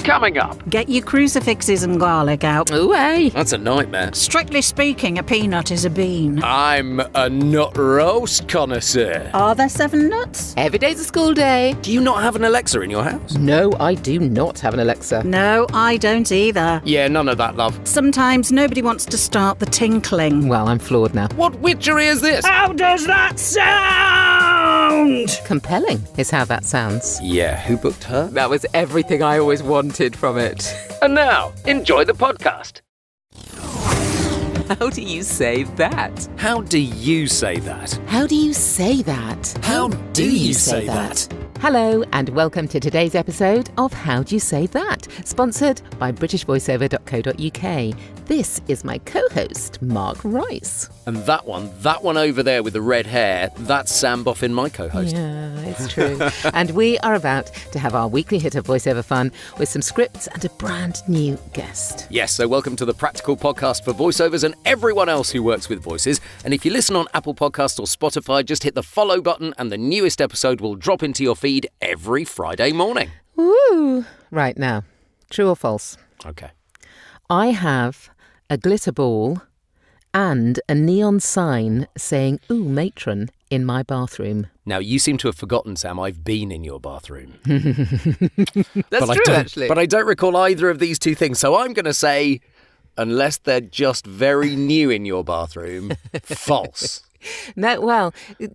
Coming up. Get your crucifixes and garlic out. Ooh, hey. That's a nightmare. Strictly speaking, a peanut is a bean. I'm a nut roast connoisseur. Are there 7 nuts? Every day's a school day. Do you not have an Alexa in your house? No, I do not have an Alexa. No, I don't either. Yeah, none of that, love. Sometimes nobody wants to start the tinkling. Well, I'm floored now. What witchery is this? How does that sound? Compelling is how that sounds. Yeah, who booked her? That was everything I always wanted from it. And now, enjoy the podcast. How do you say that? How do you say that? How do you say that? How do you say that? Hello and welcome to today's episode of How Do You Say That, sponsored by BritishVoiceover.co.uk. This is my co-host, Mark Rice. And that one over there with the red hair, that's Sam Boffin, my co-host. Yeah, it's true. And we are about to have our weekly hit of voiceover fun with some scripts and a brand new guest. Yes, so welcome to the Practical Podcast for voiceovers and everyone else who works with voices. And if you listen on Apple Podcasts or Spotify, just hit the follow button and the newest episode will drop into your feed every Friday morning. Woo! Right now, true or false? Okay. I have a glitter ball and a neon sign saying, "Ooh, matron," in my bathroom. Now, you seem to have forgotten, Sam, I've been in your bathroom. That's true, actually. But I don't recall either of these two things, so I'm going to say, unless they're just very new in your bathroom, false. No, well,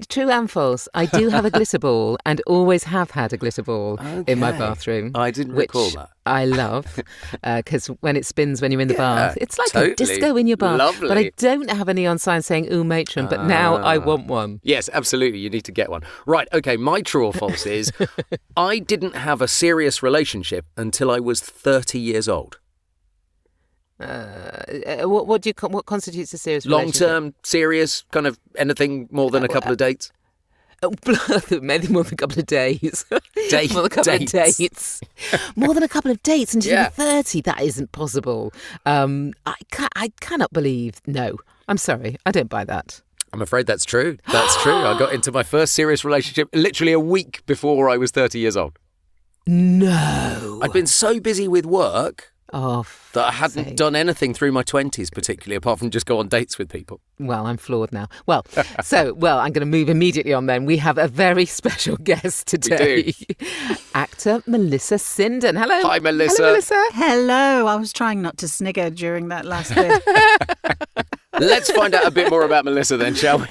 true and false. I do have a glitter ball and always have had a glitter ball in my bathroom. I didn't which recall that. I love, because when it spins when you're in the bath, it's like totally. a disco in your bath. Lovely. But I don't have a neon sign saying, "Ooh, matron," but now I want one. Yes, absolutely. You need to get one. Right, okay, my true or false is I didn't have a serious relationship until I was 30 years old. What constitutes a serious relationship? Long-term, serious, kind of anything more than a couple of dates? Maybe more than a couple of days. More than a couple Dates. of dates. More than a couple of dates until Yeah. you're 30. That isn't possible. I cannot believe. No, I'm sorry. I don't buy that. I'm afraid that's true. That's true. I got into my first serious relationship literally a week before I was 30 years old. No. I'd been so busy with work Oh, that I hadn't done anything through my 20s particularly, apart from just go on dates with people. Well, I'm floored now. Well, I'm going to move immediately on then. We have a very special guest today. Actor Melissa Sinden. Hello. Hi, Melissa. Hello, Melissa. Hello. I was trying not to snigger during that last bit. Let's find out a bit more about Melissa then, shall we?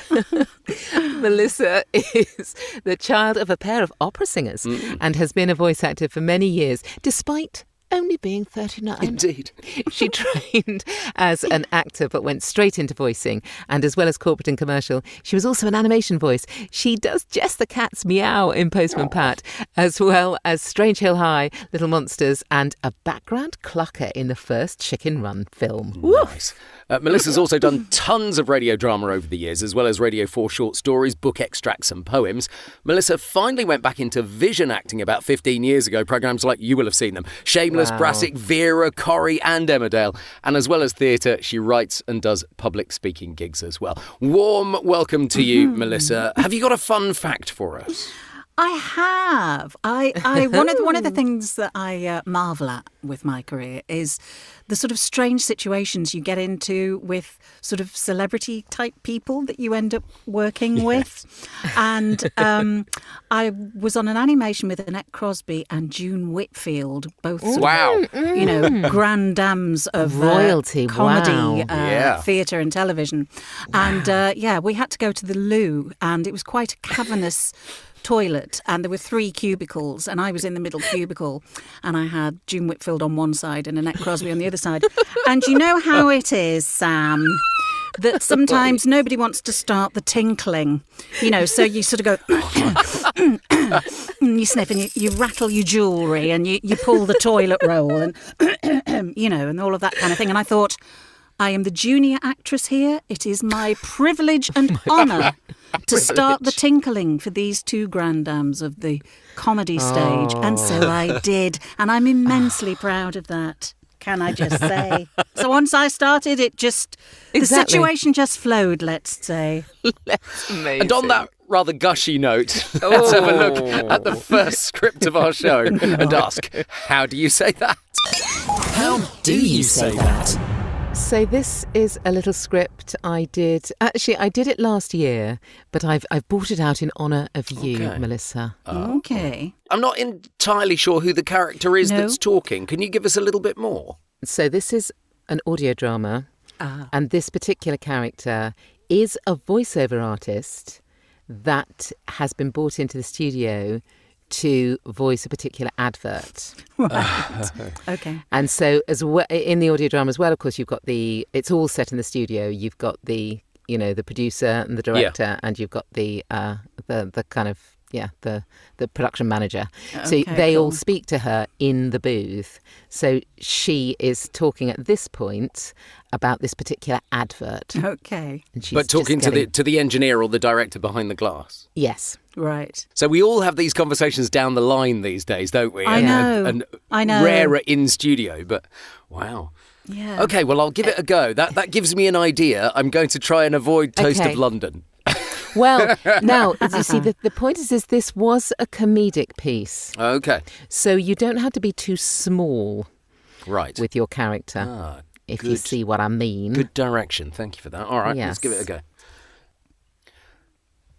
Melissa is the child of a pair of opera singers and has been a voice actor for many years, despite only being 39. Indeed. She trained as an actor but went straight into voicing, and as well as corporate and commercial, she was also an animation voice. She does Jess the Cat's meow in Postman Pat, as well as Strange Hill High, Little Monsters, and a background clucker in the first Chicken Run film. Nice. Melissa's also done tons of radio drama over the years, as well as Radio 4 short stories, book extracts and poems. Melissa finally went back into vision acting about 15 years ago, programmes like, you will have seen them, Shameless, Brassic, Vera, Corrie and Emmerdale. And as well as theatre, she writes and does public speaking gigs as well. Warm welcome to you, Melissa. Have you got a fun fact for us? I have. One of the things that I marvel at with my career is the sort of strange situations you get into with sort of celebrity type people that you end up working with. And I was on an animation with Annette Crosby and June Whitfield, both sort of, grand dames of royalty, comedy, wow. theatre and television. Wow. And we had to go to the loo, and it was quite a cavernous toilet, and there were 3 cubicles, and I was in the middle cubicle, and I had June Whitfield on one side and Annette Crosby on the other side. And you know how it is, Sam, that sometimes nobody wants to start the tinkling, so you sort of go you sniff and you rattle your jewellery and you pull the toilet roll and and all of that kind of thing. And I thought, I am the junior actress here. It is my privilege and honour to start the tinkling for these 2 granddames of the comedy stage. And so I did. And I'm immensely proud of that, can I just say. So once I started, the situation just flowed, let's say. That's amazing. And on that rather gushy note, let's have a look at the first script of our show and ask, how do you say that? How do you say that? So this is a little script I did. Actually, I did it last year, but I've brought it out in honour of you, Okay. Melissa. Okay. I'm not entirely sure who the character is No. that's talking. Can you give us a little bit more? So this is an audio drama, and this particular character is a voiceover artist that has been brought into the studio to voice a particular advert. Right. Okay. And so, as well, in the audio drama as well, of course, you've got it's all set in the studio. You've got the producer and the director, and you've got the kind of, the production manager. So Okay, they all cool. speak to her in the booth. So she is talking at this point about this particular advert. Okay. And she's But talking just getting- to the engineer or the director behind the glass. Yes. Right. So we all have these conversations down the line these days, don't we? I know. I know. Rarer in studio, but wow. Yeah. Okay, well, I'll give it a go. That gives me an idea. I'm going to try and avoid Toast Okay. of London. Well, now, as you see, the point is this was a comedic piece. Okay, So you don't have to be too small right. with your character, if you good. see what I mean. Good direction. Thank you for that. All right, let's Yes. give it a go.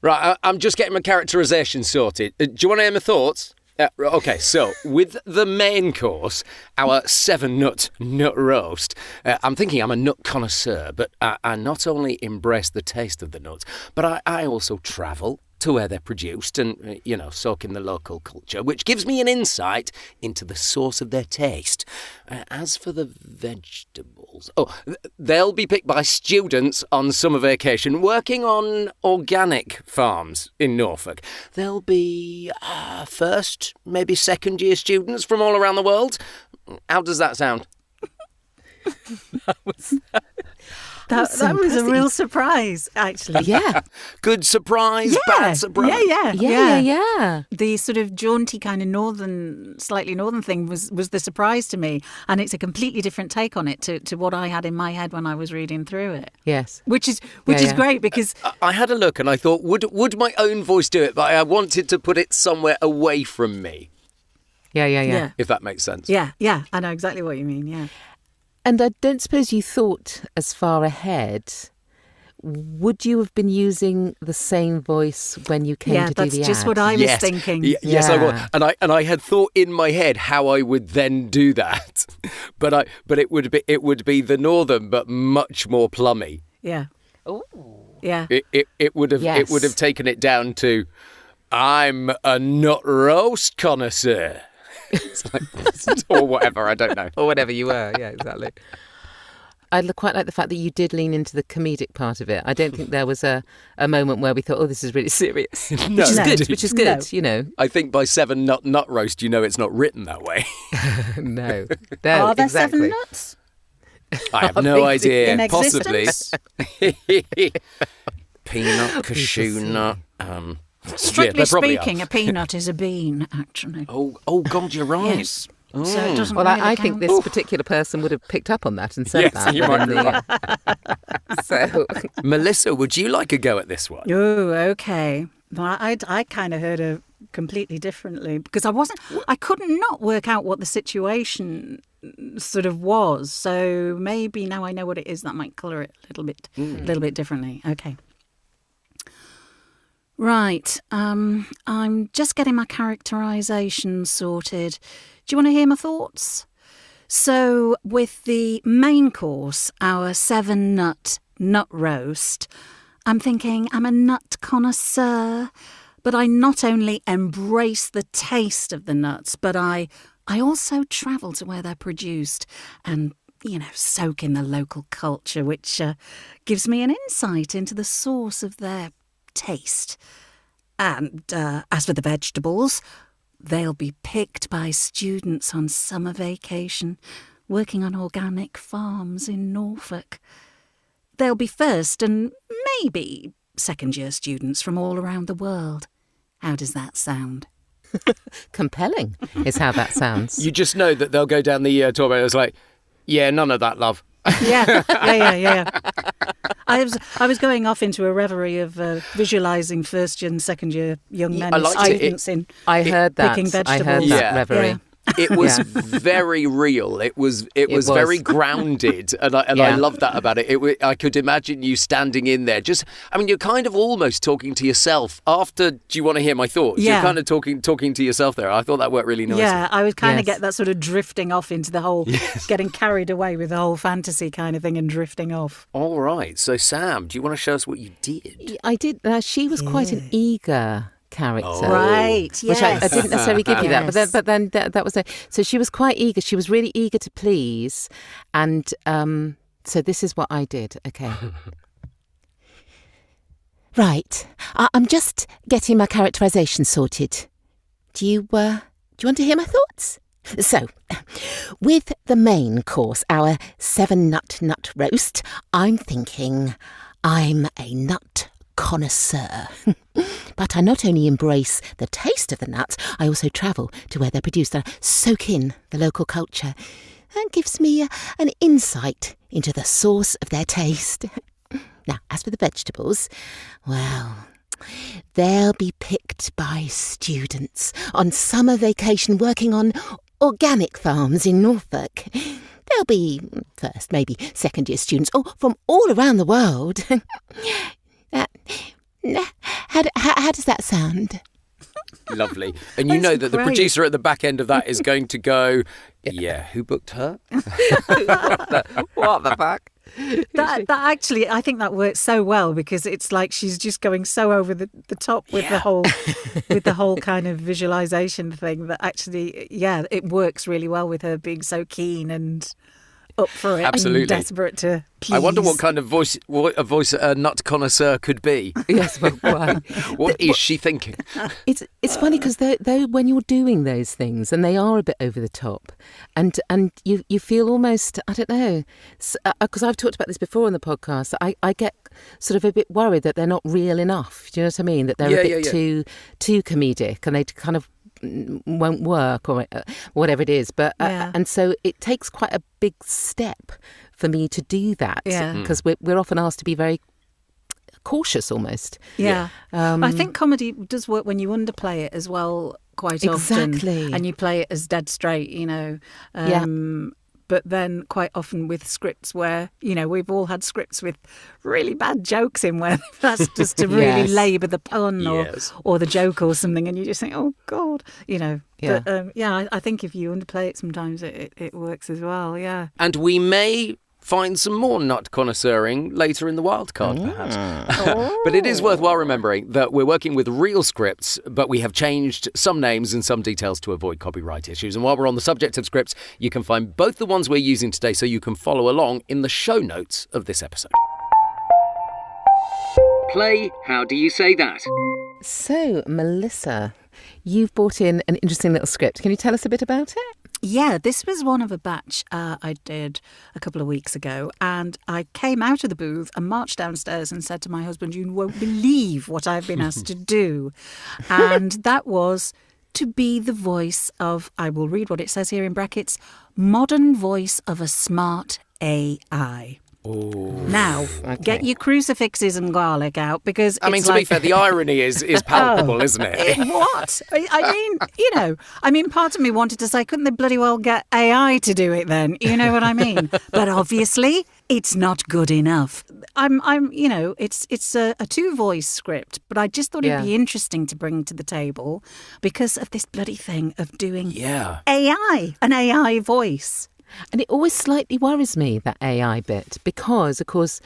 Right, I'm just getting my characterisation sorted. Do you want to hear my thoughts? Okay, so with the main course, our 7-nut nut roast, I'm thinking I'm a nut connoisseur, but I not only embrace the taste of the nuts, but I also travel to where they're produced and, soak in the local culture, which gives me an insight into the source of their taste. As for the vegetables, they'll be picked by students on summer vacation working on organic farms in Norfolk. They'll be first, maybe second-year students from all around the world. How does that sound? That was a real surprise, actually. Yeah. Good surprise, bad surprise. Yeah. The sort of jaunty kind of slightly northern thing was the surprise to me. And it's a completely different take on it to what I had in my head when I was reading through it. Yes. Which is Yeah. great because... I had a look and I thought, would my own voice do it? But I wanted to put it somewhere away from me, Yeah. if that makes sense. Yeah, I know exactly what you mean, yeah. And I don't suppose you thought as far ahead. Would you have been using the same voice when you came to do the ad? Yeah, that's just what I was thinking. Yes, I Yeah. was, and I had thought in my head how I would then do that, but it would be the northern, but much more plummy. Yeah. Ooh. Yeah. It would have taken it down to, I'm a nut roast connoisseur. It's like, or whatever, I don't know. Or whatever you were, yeah, exactly. I quite like the fact that you did lean into the comedic part of it. I don't think there was a moment where we thought, this is really serious. No, Which is good, No. I think by 7 nut roast, it's not written that way. No. Are there exactly. 7 nuts? I have no idea. In Possibly. existence? Peanut, cashew nut. Strictly probably speaking, a peanut is a bean, actually. Oh, God, you're right. Yes. So it doesn't Well, really I think count. this particular person would have picked up on that and said Yes, that. you might be right. So, Melissa, would you like a go at this one? Oh, okay. Well, I kind of heard it completely differently because I couldn't not work out what the situation sort of was. So maybe now I know what it is, that might colour it a little bit differently. Okay. Right. I'm just getting my characterisation sorted. Do you want to hear my thoughts? So with the main course, our 7-nut nut roast, I'm thinking I'm a nut connoisseur, but I not only embrace the taste of the nuts, but I also travel to where they're produced and, soak in the local culture, which gives me an insight into the source of their taste. And as for the vegetables, they'll be picked by students on summer vacation, working on organic farms in Norfolk. They'll be first and maybe second-year students from all around the world. How does that sound? compelling is how that sounds. You just know that they'll go down the tour and it's like, yeah, none of that, love. Yeah. I was going off into a reverie of visualising first-year and second-year young men I as liked it. students in I heard that. picking I vegetables. heard that Yeah. reverie. Yeah. It was very real. It was very grounded, and I loved that about it. I could imagine you standing in there. You're kind of almost talking to yourself. After, do you want to hear my thoughts? Yeah. You're kind of talking to yourself there. I thought that worked really nicely. Yeah, I would kind of get that sort of drifting off into the whole, getting carried away with the whole fantasy kind of thing and drifting off. All right. So, Sam, do you want to show us what you did? I did. She was quite an eager character. Right, yes. Which I didn't necessarily give you that. But then that was so she was quite eager. She was really eager to please. And so this is what I did. Okay. Right. I'm just getting my characterisation sorted. Do you want to hear my thoughts? So, with the main course, our 7-nut roast, I'm thinking I'm a nut connoisseur. But I not only embrace the taste of the nuts, I also travel to where they're produced and soak in the local culture. That gives me an insight into the source of their taste. Now, as for the vegetables, well, they'll be picked by students on summer vacation working on organic farms in Norfolk. They'll be first, maybe second-year students, from all around the world. How does that sound? Lovely. And you know that the producer at the back end of that is going to go, who booked her? What the fuck? That actually, I think that works so well because it's like she's just going so over the top with the whole kind of visualization thing that actually, it works really well with her being so keen and up for it. Absolutely. And desperate to please. I wonder what kind of voice a nut connoisseur could be. Yes, well, why? What is she thinking? It's funny because though when you're doing those things and they are a bit over the top, and you feel almost, I don't know, because I've talked about this before on the podcast. I get sort of a bit worried that they're not real enough. Do you know what I mean? That they're a bit too comedic and they kind of won't work or whatever it is, but and so it takes quite a big step for me to do that because we're often asked to be very cautious almost. I think comedy does work when you underplay it as well quite often, and you play it as dead straight, but then quite often with scripts where, we've all had scripts with really bad jokes in where that's just to really labour the pun or the joke or something, and you just think, oh God, But I think if you underplay it sometimes it works as well, And we may find some more nut connoisseuring later in the wildcard, perhaps. But it is worthwhile remembering that we're working with real scripts, but we have changed some names and some details to avoid copyright issues. And while we're on the subject of scripts, you can find both the ones we're using today so you can follow along in the show notes of this episode. Play How Do You Say That? So, Melissa, you've brought in an interesting little script. Can you tell us a bit about it? Yeah, this was one of a batch I did a couple of weeks ago, and I came out of the booth and marched downstairs and said to my husband, you won't believe what I've been asked to do. And that was to be the voice of, I will read what it says here in brackets, modern voice of a smart AI. Now, get your crucifixes and garlic out because to be fair, the irony is palpable, isn't it? What? I mean, part of me wanted to say, couldn't they bloody well get AI to do it then? You know what I mean? But obviously, it's not good enough. It's a 2-voice script, but I just thought it'd be interesting to bring to the table because of this bloody thing of doing AI, an AI voice. And it always slightly worries me, that AI bit, because, of course,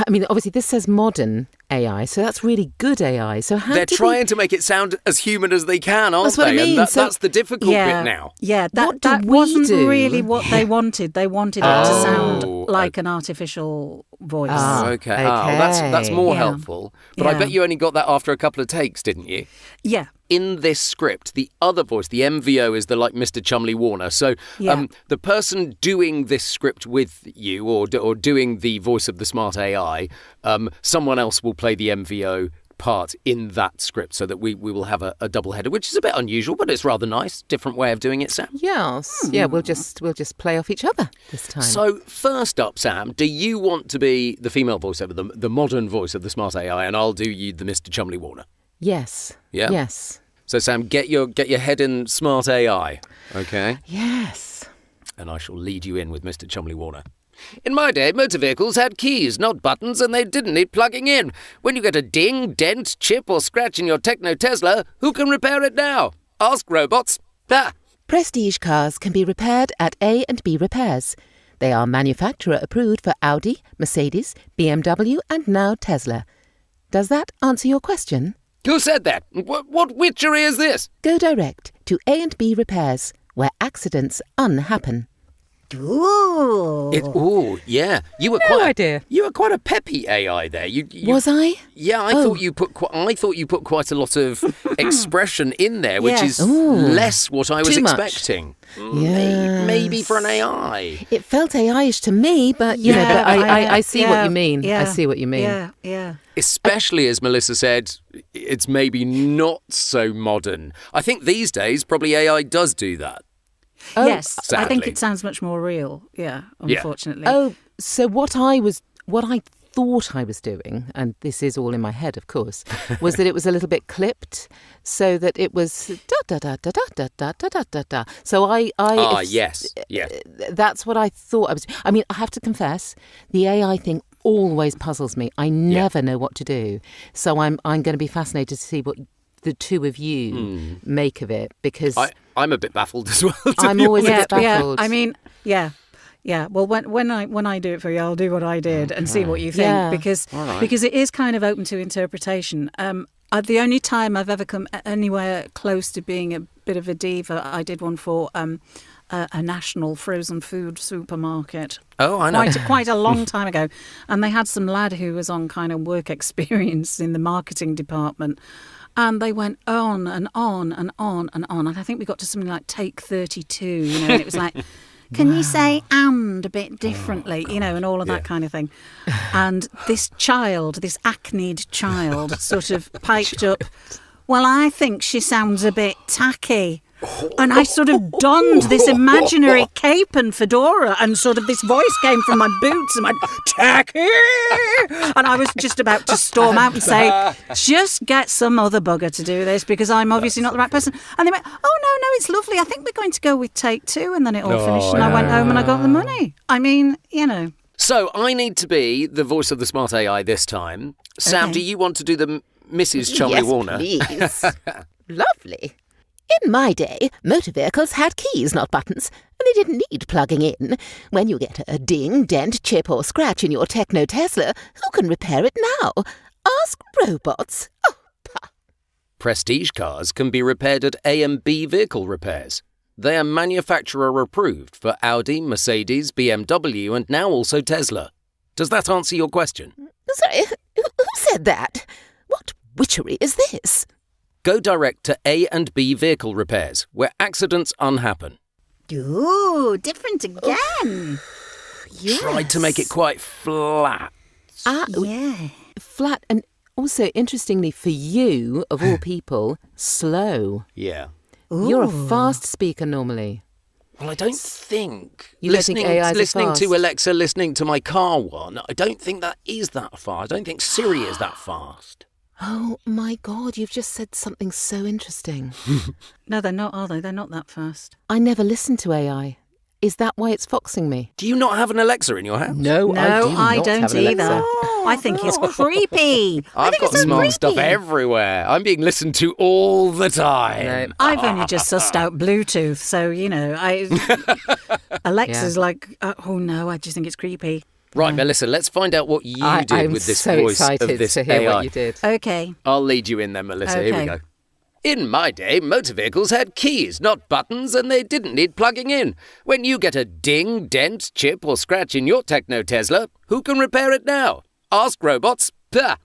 obviously this says modern AI, so that's really good AI. So they're trying to make it sound as human as they can, aren't they? What I mean. And that's the difficult bit now. Yeah, that wasn't really what they wanted. They wanted it to sound like an artificial voice. Okay. That's more helpful. But I bet you only got that after a couple of takes, didn't you? Yeah. In this script, the other voice, the MVO, is the Mr. Chumley Warner. So the person doing this script with you or doing the voice of the smart AI, someone else will play the MVO part in that script so that we will have a double header, which is a bit unusual, but it's rather nice. Different way of doing it, Sam. Yes. Yeah, we'll just play off each other this time. So first up, Sam, do you want to be the female voiceover, the modern voice of the smart AI, and I'll do you the Mr. Chumley Warner? Yes. Yeah? Yes. So, Sam, get your head in smart AI, okay? Yes. And I shall lead you in with Mr. Chumley-Warner. In my day, motor vehicles had keys, not buttons, and they didn't need plugging in. When you get a ding, dent, chip or scratch in your Techno Tesla, who can repair it now? Ask robots. Ah! Prestige cars can be repaired at A&B Repairs. They are manufacturer approved for Audi, Mercedes, BMW and now Tesla. Does that answer your question? Who said that? What witchery is this? Go direct to A&B Repairs, where accidents unhappen. Ooh. Yeah. You were No idea. You were quite a peppy AI there. You Was I? Yeah, I thought you put quite a lot of expression in there, which Yes. is less what I was Too much. expecting. Yes. Maybe for an AI. It felt AI-ish to me, but I see what you mean. Yeah. I see what you mean. Yeah. Especially as Melissa said, it's maybe not so modern. I think these days probably AI does do that. Yes, I think sadly. it sounds much more real. Yeah, unfortunately. Oh, so what I thought I was doing, and this is all in my head, of course, was that it was a little bit clipped, so that it was da da da da da da da da da da. So Yes. That's what I thought I was. I mean, I have to confess, the AI thing always puzzles me. I never know what to do. So I'm going to be fascinated to see what the two of you make of it, because I'm a bit baffled as well. I'm always a bit Yeah. baffled. I mean, yeah. Well, when I do it for you, I'll do what I did and see what you think, Yeah. because it is kind of open to interpretation. The only time I've ever come anywhere close to being a bit of a diva, I did one for a national frozen food supermarket. Oh, I know. Quite a long time ago, and they had some lad who was on kind of work experience in the marketing department. And they went on and on and on and on. And I think we got to something like take 32, and it was like, can you say and a bit differently, and all of that kind of thing. And this acneed child sort of piped up, well, I think she sounds a bit tacky. And I sort of donned this imaginary cape and fedora, and sort of this voice came from my boots and went, tacky! And I was just about to storm out and say, just get some other bugger to do this, because I'm obviously not the right person. And they went, oh, no, it's lovely. I think we're going to go with take 2. And then it all finished, and I went home and I got the money. I mean, So I need to be the voice of the smart AI this time. Sam, Okay. do you want to do the Mrs. Chumley-Warner? Yes, please. Lovely. In my day, motor vehicles had keys, not buttons, and they didn't need plugging in. When you get a ding, dent, chip or scratch in your Techno Tesla, who can repair it now? Ask robots. Oh, pah. Prestige cars can be repaired at A&B Vehicle Repairs. They are manufacturer approved for Audi, Mercedes, BMW and now also Tesla. Does that answer your question? Sorry, who said that? What witchery is this? Go direct to A&B Vehicle Repairs, where accidents unhappen. Ooh, different again. Tried to make it quite flat. Yeah. Flat, and also, interestingly for you, of all people, slow. Yeah. You're a fast speaker normally. Well, I don't think... You don't think AIs are listening fast? to Alexa, listening to my car one, I don't think that is that fast. I don't think Siri is that fast. Oh my God, you've just said something so interesting. No, they're not, are they? They're not that fast. I never listened to AI. Is that why it's foxing me? Do you not have an Alexa in your house? No, I don't either. I think it's creepy. I've got smart stuff everywhere. I'm being listened to all the time. No. I've only just sussed out Bluetooth, so, Alexa's like, oh no, I just think it's creepy. Right, Melissa, let's find out what you did I'm with this so voice excited of this to hear AI. what you did. Okay. I'll lead you in then, Melissa. Here we Okay. go. In my day, motor vehicles had keys, not buttons, and they didn't need plugging in. When you get a ding, dent, chip or scratch in your Techno Tesla, who can repair it now? Ask robots. Pah!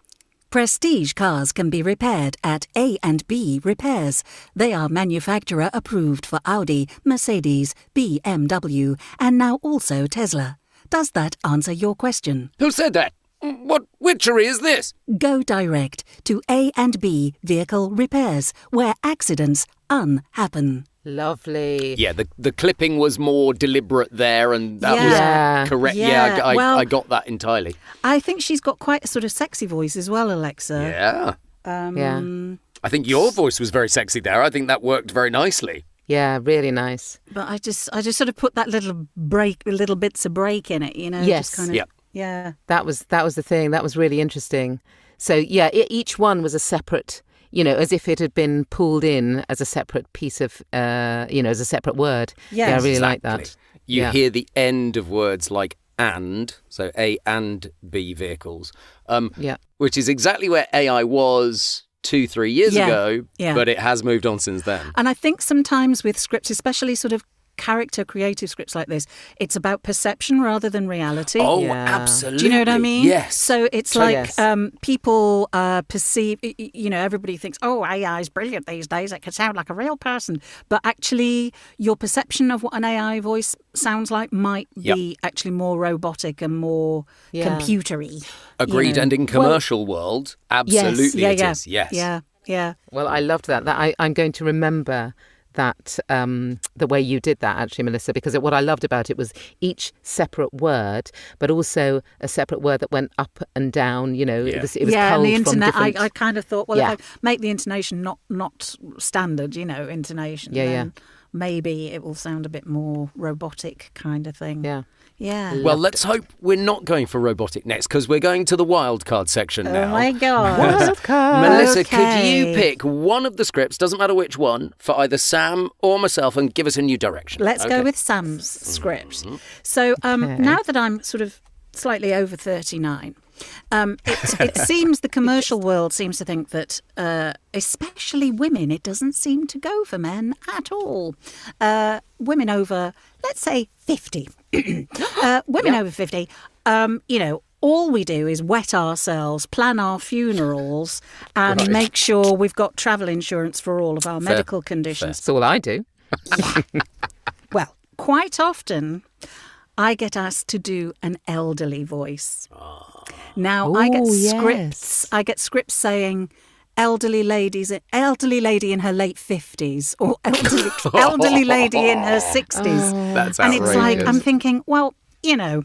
Prestige cars can be repaired at A&B Repairs. They are manufacturer approved for Audi, Mercedes, BMW, and now also Tesla. Does that answer your question? Who said that? What witchery is this? Go direct to A&B Vehicle Repairs, where accidents unhappen. Lovely. Yeah, the clipping was more deliberate there, and that Yeah. was correct. Yeah, I well- got that entirely. I think she's got quite a sort of sexy voice as well, Alexa. Yeah. Yeah. I think your voice was very sexy there. I think that worked very nicely. Yeah, really nice. But I just sort of put that little bits of break in it, you know. Yes. Just kind of, Yep. Yeah. That was the thing. That was really interesting. So yeah, each one was a separate, you know, as if it had been pulled in as a separate piece of, as a separate word. Yes. Yeah, I really Exactly. like that. You Yeah. hear the end of words like and, so A and B vehicles, Yeah. which is exactly where AI was 2-3 years Yeah. ago, Yeah. but it has moved on since then. And I think sometimes with scripts, especially sort of creative scripts like this, it's about perception rather than reality. Oh, Yeah. absolutely. Do you know what I mean? Yes. So it's Oh, like yes. people perceive, you know, everybody thinks, oh, AI is brilliant these days. It can sound like a real person. But actually, your perception of what an AI voice sounds like might be actually more robotic and more Yeah. computery. Agreed. you know. And in commercial world, absolutely it is. Yes. Yeah. Well, I loved that. I'm going to remember that the way you did that, actually, Melissa, because what I loved about it was each separate word, but also a separate word that went up and down. You know, it was and culled the from internet. different... I kind of thought, well, Yeah. if I make the intonation not standard, you know, intonation, Yeah, then maybe it will sound a bit more robotic kind of thing. Yeah. Yeah. Well, let's hope we're not going for robotic next, because we're going to the wildcard section now. Oh my God. Melissa, could Okay. you pick one of the scripts, doesn't matter which one, for either Sam or myself and give us a new direction? Let's Okay. go with Sam's script. So now that I'm sort of slightly over 39, it seems the commercial world seems to think that, especially women, it doesn't seem to go for men at all. Women over, let's say, 50. Women over 50, you know, all we do is wet ourselves, plan our funerals, and make sure we've got travel insurance for all of our medical conditions. That's all I do. Well, quite often I get asked to do an elderly voice. Now I get Oh, scripts. yes. I get scripts saying elderly lady in her late 50s or elderly lady in her 60s. That's And it's like, outrageous. I'm thinking, well, you know,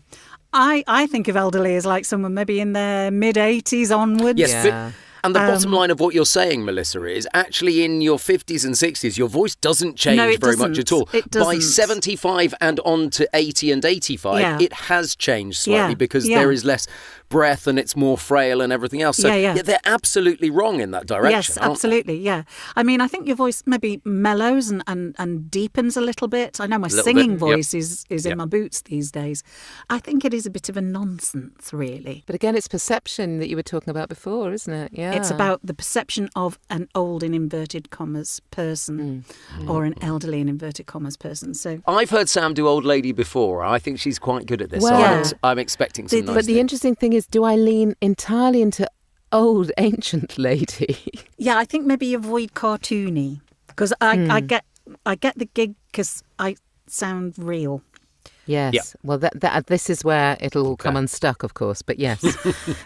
I think of elderly as like someone maybe in their mid-80s onwards. Yes, Yeah. and the bottom line of what you're saying, Melissa, is actually in your 50s and 60s, your voice doesn't change No, it very much doesn't. at all. It By doesn't. 75 and on to 80 and 85, Yeah. it has changed slightly Yeah. because Yeah. there is less breath and it's more frail and everything else. So Yeah. they're absolutely wrong in that direction. Yes, aren't they? absolutely. Yeah. I mean, I think your voice maybe mellows and deepens a little bit. I know my Little singing bit, voice is Yep. in my boots these days. I think it is a bit of a nonsense, really. But again, it's perception that you were talking about before, isn't it? Yeah. It's about the perception of an old, in inverted commas, person or an elderly, in inverted commas, person. So I've heard Sam do Old Lady before. I think she's quite good at this. Well- so I'm expecting some nice But the things. interesting thing is, do I lean entirely into old ancient lady? yeah, I think maybe avoid cartoony because I get the gig because I sound real. Yes. Yep. Well, this is where it'll all come unstuck, of course. But yes,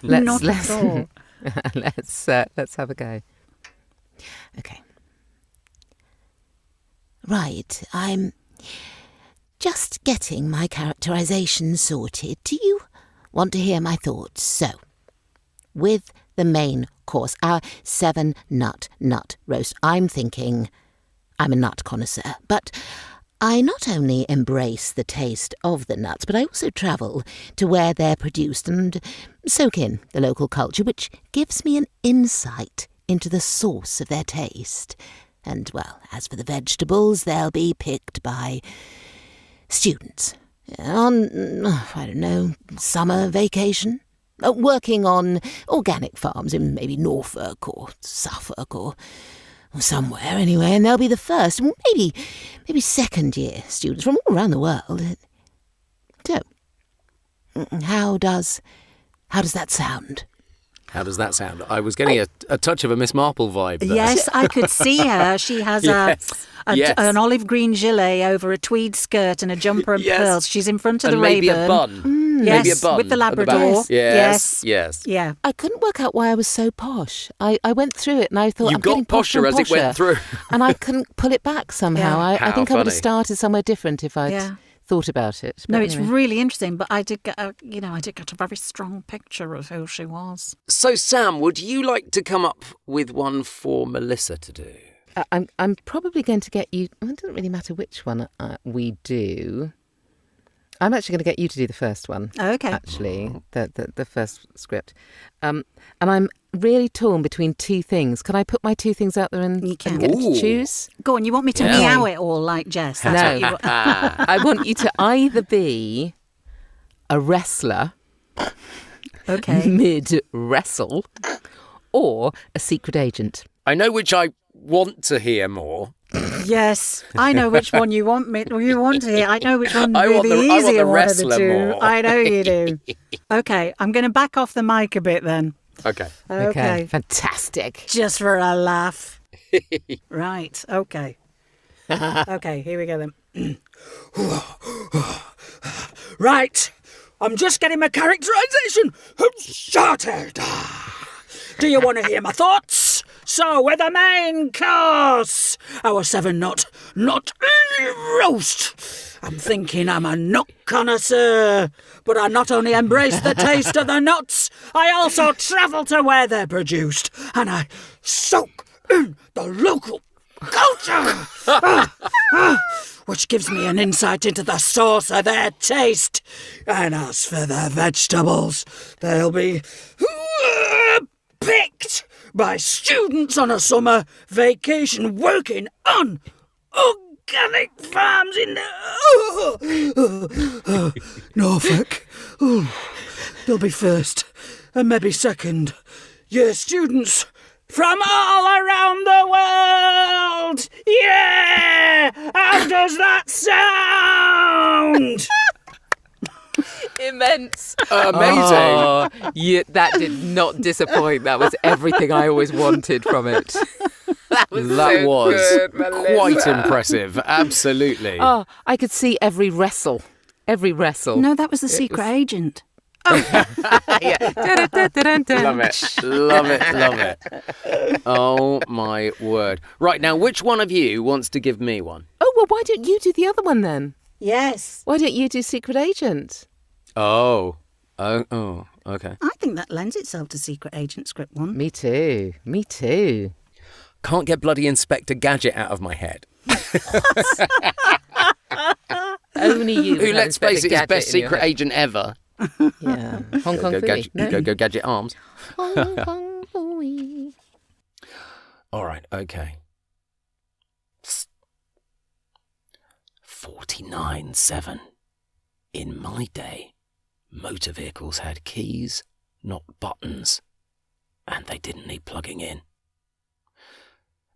Not at all. let's have a go. Okay. Right, I'm just getting my characterisation sorted. Do you want to hear my thoughts? So, with the main course, our 7-nut roast, I'm thinking I'm a nut connoisseur, but I not only embrace the taste of the nuts, but I also travel to where they're produced and soak in the local culture, which gives me an insight into the source of their taste. And, well, as for the vegetables, they'll be picked by students on, I don't know, summer vacation, working on organic farms in maybe Norfolk or Suffolk or somewhere anyway, and they'll be the first, maybe second-year students from all around the world. So, how does that sound? How does that sound? I was getting a touch of a Miss Marple vibe there. Yes, I could see her. She has Yes. Yes. an olive green gilet over a tweed skirt and a jumper and Yes. pearls. She's in front of And the maybe Rayburn. a bun. Yes, Maybe a bun with the at back. Labrador. Yes. Yes. Yeah. I couldn't work out why I was so posh. I went through it and I thought You I'm got getting posher posher and as it went posher. through. And I couldn't pull it back somehow. Yeah. I How think I would have funny. started somewhere different if I'd Yeah. thought about it. No, But it's anyway. really interesting, but I did get a very strong picture of who she was. So, Sam, would you like to come up with one for Melissa to do? I'm probably going to get you... Well, it doesn't really matter which one we do. I'm actually going to get you to do the first one. Oh, okay. Actually, the first script. And I'm really torn between two things. Can I put my two things out there and You can. get Ooh. to choose? Go on, you want me to Yeah. meow it all like Jess? That's what you No. want. I want you to either be a wrestler, Okay. mid-wrestle, or a secret agent. I know which I want to hear more. Yes, I know which one you want me. You want to hear. I know which one I would want be the- the I want easier the one of the wrestler two. more. I know you do. Okay, I'm going to back off the mic a bit then. Okay. Okay. Fantastic. Just for a laugh. Right. Okay. Okay. Here we go then. Right. I'm just getting my characterisation started. Do you want to hear my thoughts? So, with the main course, our 7-knot nut roast. I'm thinking I'm a nut connoisseur, but I not only embrace the taste of the nuts, I also travel to where they're produced, and I soak in the local culture, which gives me an insight into the source of their taste. And as for the vegetables, they'll be picked by students on a summer vacation working on organic farms in Norfolk. They'll be first and maybe second year students from all around the world. Yeah! How does that sound? Immense. Amazing. Oh, yeah, that did not disappoint. That was everything I always wanted from it. That was That so was good, Melissa. quite impressive. Absolutely. Oh, I could see every wrestle. Every wrestle. No, that was the secret agent. Yeah. Dun-dun-dun-dun-dun. Love it. Love it. Love it. Oh, my word. Right, now, which one of you wants to give me one? Oh, well, why don't you do the other one then? Yes. Why don't you do secret agent? Oh, okay. I think that lends itself to secret agent script one. Me too. Me too. Can't get bloody Inspector Gadget out of my head. Only you. Who, let's face it, is best secret agent ever. Yeah. Hong Kong Go, Phooey. gadget, No. go Gadget Arms. Hong Kong Phooey. All right, okay. 49-7. In my day, motor vehicles had keys, not buttons, and they didn't need plugging in.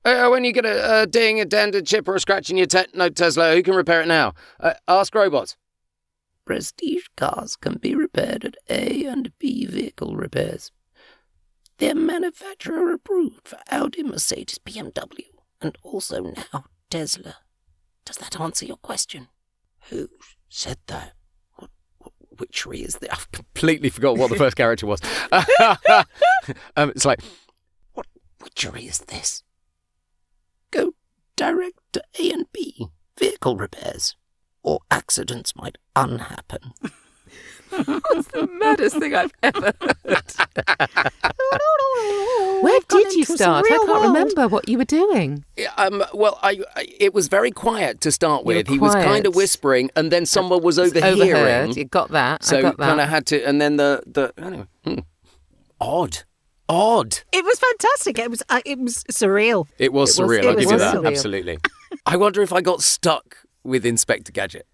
When you get a ding, a dent, a chip, or a scratch in your Tesla, who can repair it now? Ask robots. Prestige cars can be repaired at A and B vehicle repairs. They're manufacturer approved for Audi, Mercedes, BMW, and also now Tesla. Does that answer your question? Who said that? What witchery is this? I've completely forgot what the first character was. It's like, what witchery is this? Go direct to A and B vehicle repairs, or accidents might unhappen. That's the maddest thing I've ever heard. Where did you start? I can't remember what you were doing. Well, it was very quiet to start with. were He was kind of quiet. whispering, and then someone was overhearing. Overheard. You got that. So I got that. kind of had to, and then the anyway, odd. It was fantastic. It was surreal. It was surreal. it I'll was give you that. surreal. Absolutely. I wonder if I got stuck with Inspector Gadget.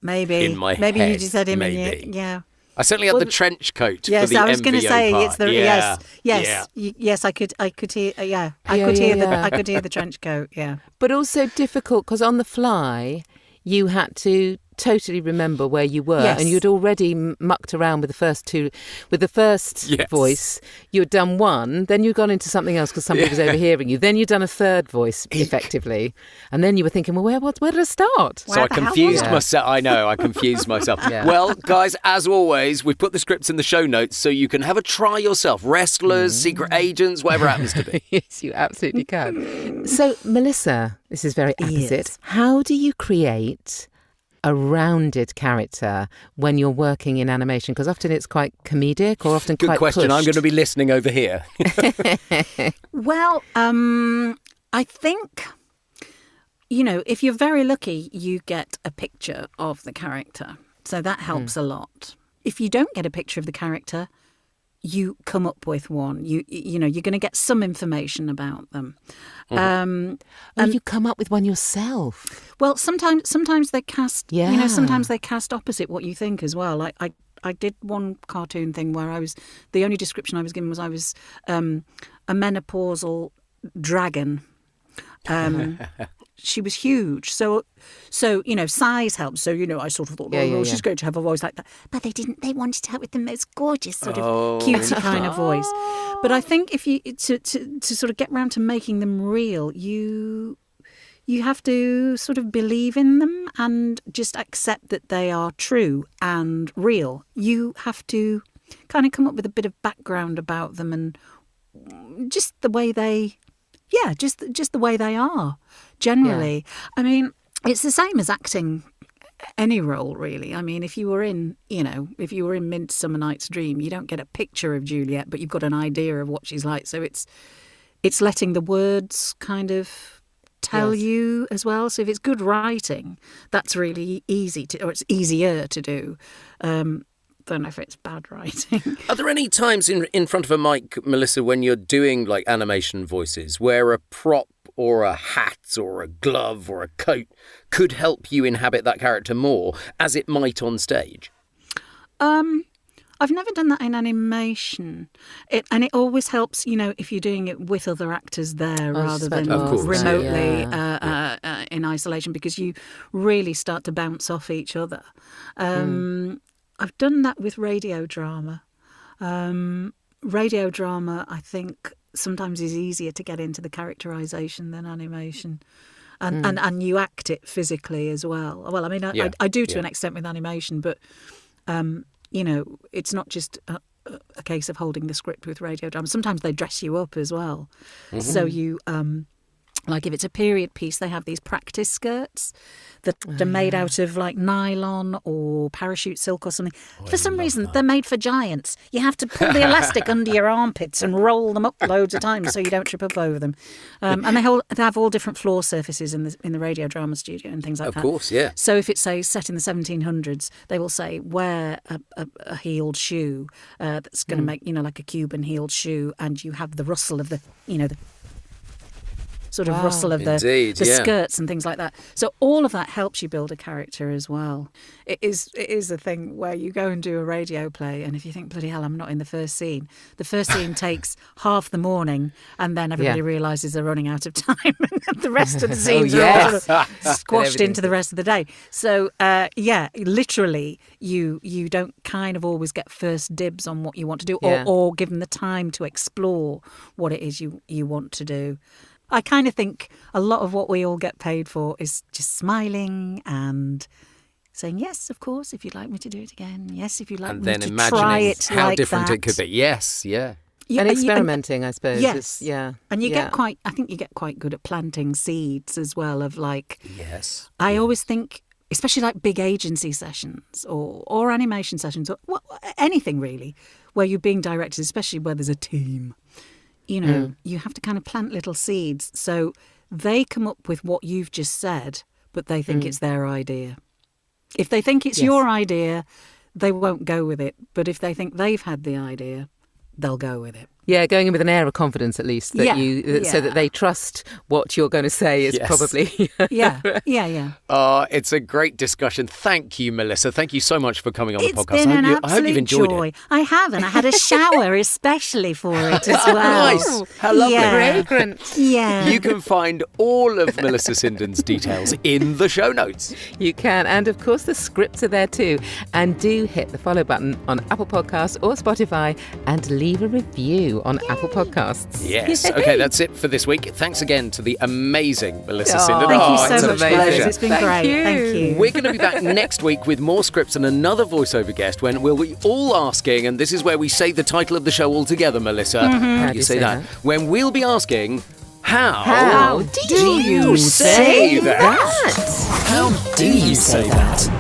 Maybe. In my Maybe head, you just had him in maybe. your... Yeah. I certainly had the trench coat for Yes, the I was going to MVO say part. it's the Yeah. yes. I could hear. Yeah, I Yeah, could yeah, hear yeah. I could hear the trench coat. Yeah. But also difficult because on the fly, you had to totally remember where you were, Yes. and you'd already mucked around with the first two. With the first Yes. voice, you'd done one, then you'd gone into something else because somebody was overhearing you. Then you'd done a third voice effectively, and then you were thinking, well, where did I start? So I Where the hell confused was I? myself. I know, I confused myself. Yeah. Well, guys, as always, we've put the scripts in the show notes so you can have a try yourself. Wrestlers, secret agents, whatever it happens to be. Yes, you absolutely can. So, Melissa, this is very opposite. Yes. How do you create a rounded character when you're working in animation? Because often it's quite comedic or often Good quite question. pushed. I'm going to be listening over here. Well, I think, if you're very lucky, you get a picture of the character. So that helps a lot. If you don't get a picture of the character, you come up with one. You're going to get some information about them. And you come up with one yourself. Well, sometimes they cast. Yeah. Sometimes they cast opposite what you think as well. I did one cartoon thing where the only description I was given was I was a menopausal dragon. She was huge, so size helps. So I sort of thought, she's going to have a voice like that, but they didn't. They wanted to have with the most gorgeous sort of cutesy kind of voice. But I think if you to sort of get round to making them real, you have to sort of believe in them and just accept that they are true and real. You have to kind of come up with a bit of background about them and just the way they. Yeah, just the way they are, generally. Yeah. I mean, it's the same as acting any role, really. I mean, if you were in Midsummer Night's Dream, you don't get a picture of Juliet, but you've got an idea of what she's like. So it's letting the words kind of tell you as well. So if it's good writing, that's really easy or it's easier to do. Don't know if it's bad writing. Are there any times in front of a mic, Melissa, when you're doing like animation voices where a prop or a hat or a glove or a coat could help you inhabit that character more as it might on stage? I've never done that in animation. And it always helps, if you're doing it with other actors there rather than remotely in isolation, because you really start to bounce off each other. I've done that with radio drama. Radio drama, I think, sometimes is easier to get into the characterisation than animation. And you act it physically as well. Well, I mean, I do to an extent with animation, but, it's not just a case of holding the script with radio drama. Sometimes they dress you up as well. Mm-hmm. So you... like if it's a period piece, they have these practice skirts that are made out of like nylon or parachute silk or something. For some reason, they're made for giants. You have to pull the elastic under your armpits and roll them up loads of times so you don't trip up over them. And they have all different floor surfaces in the radio drama studio and things like that. Of course, yeah. So if it's, say, set in the 1700s, they will say, wear a heeled shoe that's going to make, like a Cuban heeled shoe, and you have the rustle of the sort of rustle of the skirts and things like that. So all of that helps you build a character as well. It is a thing where you go and do a radio play, and if you think, bloody hell, I'm not in the first scene takes half the morning, and then everybody realises they're running out of time, and the rest of the scenes are all sort of squashed into the rest of the day. So literally, you don't kind of always get first dibs on what you want to do, or given the time to explore what it is you want to do. I kind of think a lot of what we all get paid for is just smiling and saying, yes, of course, if you'd like me to do it again. Yes, if you'd like me to try it like that. And then imagining how different it could be. Yes, yeah. And experimenting, I suppose. Yes. And you get I think you get quite good at planting seeds as well of like... Yes. I always think, especially like big agency sessions or animation sessions, or anything really, where you're being directed, especially where there's a team... you have to kind of plant little seeds. So they come up with what you've just said, but they think it's their idea. If they think it's your idea, they won't go with it. But if they think they've had the idea, they'll go with it. Yeah, going in with an air of confidence at least, so that they trust what you're going to say is probably... Yeah. It's a great discussion. Thank you, Melissa. Thank you so much for coming on the podcast. It's been an absolute joy. I have, and I had a shower especially for it as well. Nice. How lovely. Yeah. Fragrant. Yeah. You can find all of Melissa Sinden's details in the show notes. You can, and of course the scripts are there too. And do hit the follow button on Apple Podcasts or Spotify and leave a review on Apple Podcasts. Yes. Yay. Okay, that's it for this week. Thanks again to the amazing Melissa Sinden. Thank you so much, amazing. It's been great. Thank you. We're going to be back next week with more scripts and another voiceover guest when we'll be all asking, and this is where we say the title of the show all together, Melissa. How do you say that? When we'll be asking, How do you say that? How do you say that?